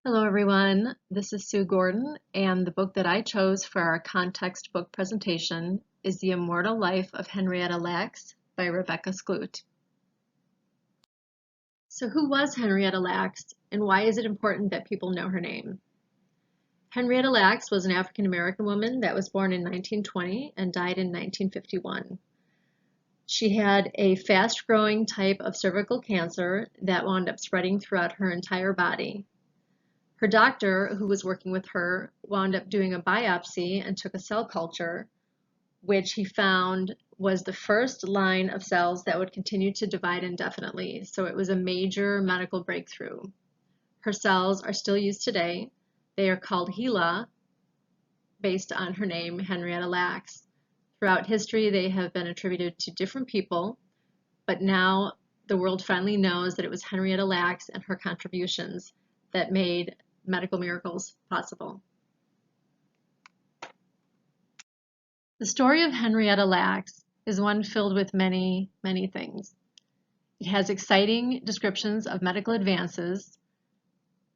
Hello everyone, this is Sue Gordon, and the book that I chose for our context book presentation is The Immortal Life of Henrietta Lacks by Rebecca Skloot. So who was Henrietta Lacks, and why is it important that people know her name? Henrietta Lacks was an African American woman that was born in 1920 and died in 1951. She had a fast-growing type of cervical cancer that wound up spreading throughout her entire body. Her doctor, who was working with her, wound up doing a biopsy and took a cell culture, which he found was the first line of cells that would continue to divide indefinitely. So it was a major medical breakthrough. Her cells are still used today. They are called HeLa, based on her name, Henrietta Lacks. Throughout history, they have been attributed to different people, but now the world finally knows that it was Henrietta Lacks and her contributions that made medical miracles possible. The story of Henrietta Lacks is one filled with many, many things. It has exciting descriptions of medical advances,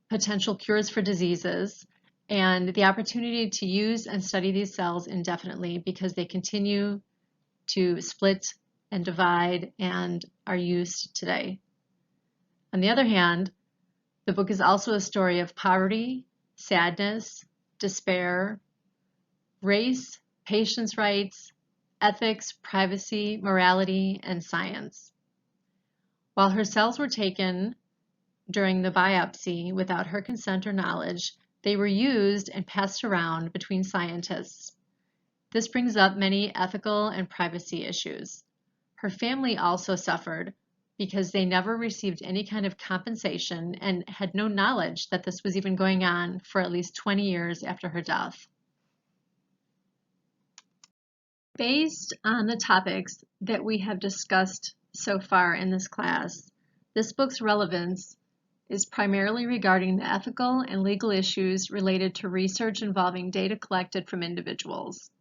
potential cures for diseases, and the opportunity to use and study these cells indefinitely because they continue to split and divide and are used today. On the other hand, the book is also a story of poverty, sadness, despair, race, patients' rights, ethics, privacy, morality, and science. While her cells were taken during the biopsy without her consent or knowledge, they were used and passed around between scientists. This brings up many ethical and privacy issues. Her family also suffered because they never received any kind of compensation and had no knowledge that this was even going on for at least 20 years after her death. Based on the topics that we have discussed so far in this class, this book's relevance is primarily regarding the ethical and legal issues related to research involving data collected from individuals.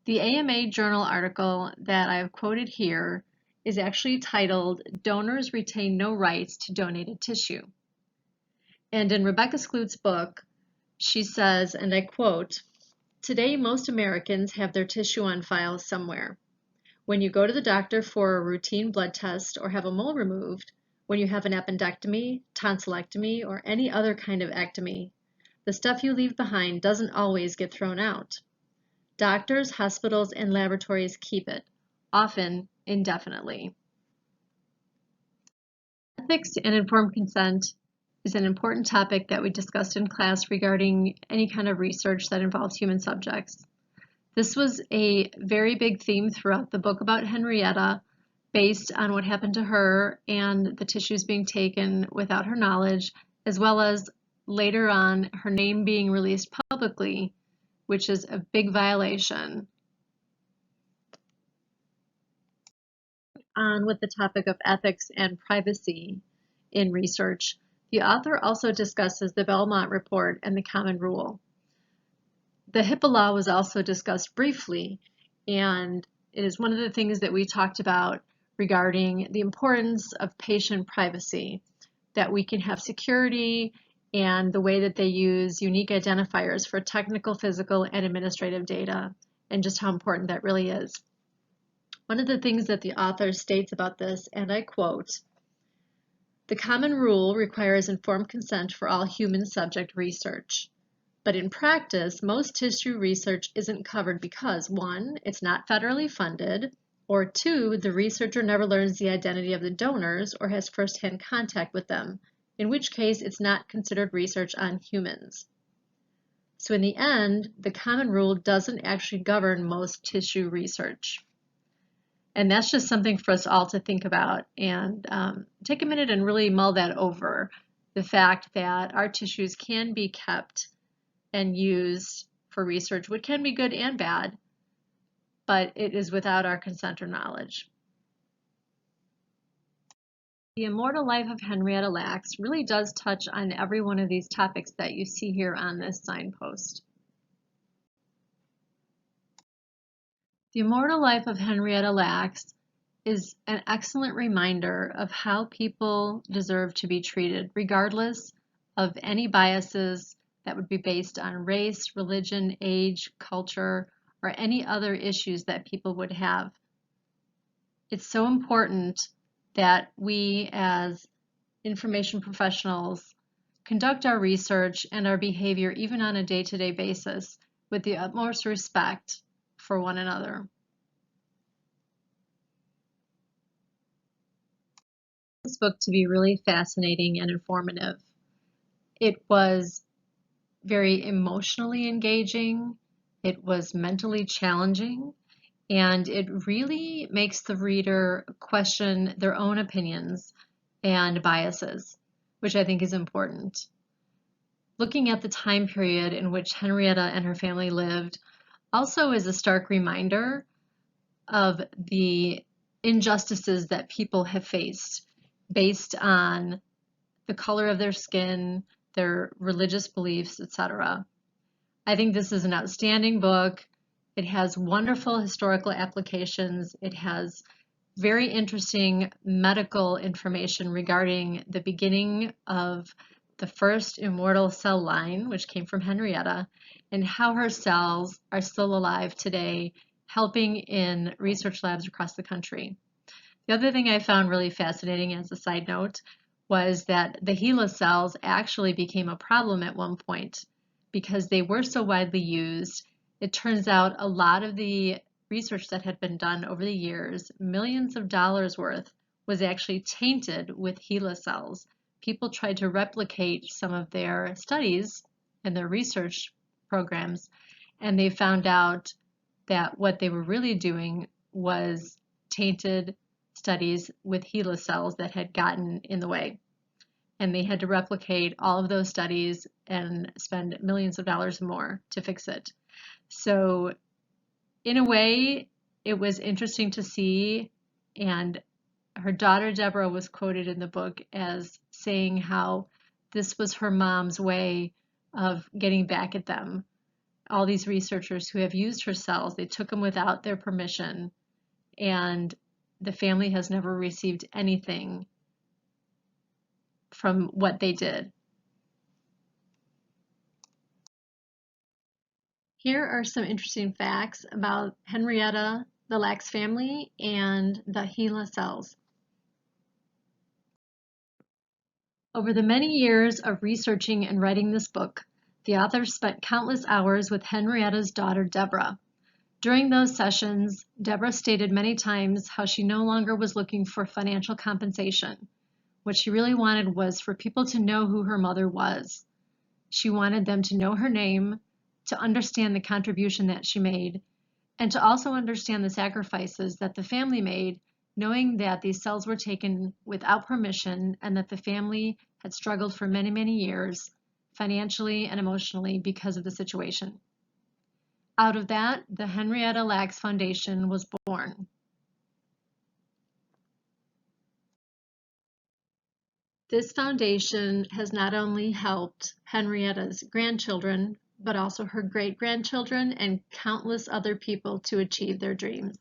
The AMA Journal article that I have quoted here is actually titled "Donors Retain No Rights to Donated Tissue." And in Rebecca Skloot's book, she says, and I quote, "Today, most Americans have their tissue on file somewhere. When you go to the doctor for a routine blood test or have a mole removed, when you have an appendectomy, tonsillectomy, or any other kind of ectomy, the stuff you leave behind doesn't always get thrown out. Doctors, hospitals, and laboratories keep it, often indefinitely." Ethics and informed consent is an important topic that we discussed in class regarding any kind of research that involves human subjects. This was a very big theme throughout the book about Henrietta, based on what happened to her and the tissues being taken without her knowledge, as well as later on her name being released publicly, which is a big violation. On with the topic of ethics and privacy in research, the author also discusses the Belmont Report and the Common Rule. The HIPAA law was also discussed briefly, and it is one of the things that we talked about regarding the importance of patient privacy, that we can have security and the way that they use unique identifiers for technical, physical, and administrative data, and just how important that really is. One of the things that the author states about this, and I quote, "The common rule requires informed consent for all human subject research. But in practice, most tissue research isn't covered because 1, it's not federally funded, or 2, the researcher never learns the identity of the donors or has first-hand contact with them, in which case it's not considered research on humans." So in the end, the common rule doesn't actually govern most tissue research. And that's just something for us all to think about and take a minute and really mull that over. The fact that our tissues can be kept and used for research, which can be good and bad, but it is without our consent or knowledge. The Immortal Life of Henrietta Lacks really does touch on every one of these topics that you see here on this signpost. The Immortal Life of Henrietta Lacks is an excellent reminder of how people deserve to be treated, regardless of any biases that would be based on race, religion, age, culture, or any other issues that people would have. It's so important that we as information professionals conduct our research and our behavior even on a day-to-day basis with the utmost respect for one another. This book to be really fascinating and informative. It was very emotionally engaging, it was mentally challenging, and it really makes the reader question their own opinions and biases, which I think is important. Looking at the time period in which Henrietta and her family lived also is a stark reminder of the injustices that people have faced based on the color of their skin, their religious beliefs, etc. I think this is an outstanding book. It has wonderful historical applications. It has very interesting medical information regarding the beginning of the first immortal cell line, which came from Henrietta, and how her cells are still alive today, helping in research labs across the country. The other thing I found really fascinating as a side note was that the HeLa cells actually became a problem at one point because they were so widely used. It turns out a lot of the research that had been done over the years, millions of dollars worth, was actually tainted with HeLa cells. People tried to replicate some of their studies and their research programs, and they found out that what they were really doing was tainted studies with HeLa cells that had gotten in the way. And they had to replicate all of those studies and spend millions of dollars more to fix it. So in a way, it was interesting to see, and her daughter Deborah was quoted in the book as saying how this was her mom's way of getting back at them. All these researchers who have used her cells, they took them without their permission, and the family has never received anything from what they did. Here are some interesting facts about Henrietta, the Lacks family, and the HeLa cells. Over the many years of researching and writing this book, the author spent countless hours with Henrietta's daughter, Deborah. During those sessions, Deborah stated many times how she no longer was looking for financial compensation. What she really wanted was for people to know who her mother was. She wanted them to know her name, to understand the contribution that she made, and to also understand the sacrifices that the family made, knowing that these cells were taken without permission and that the family had struggled for many, many years, financially and emotionally, because of the situation. Out of that, the Henrietta Lacks Foundation was born. This foundation has not only helped Henrietta's grandchildren, but also her great-grandchildren and countless other people to achieve their dreams.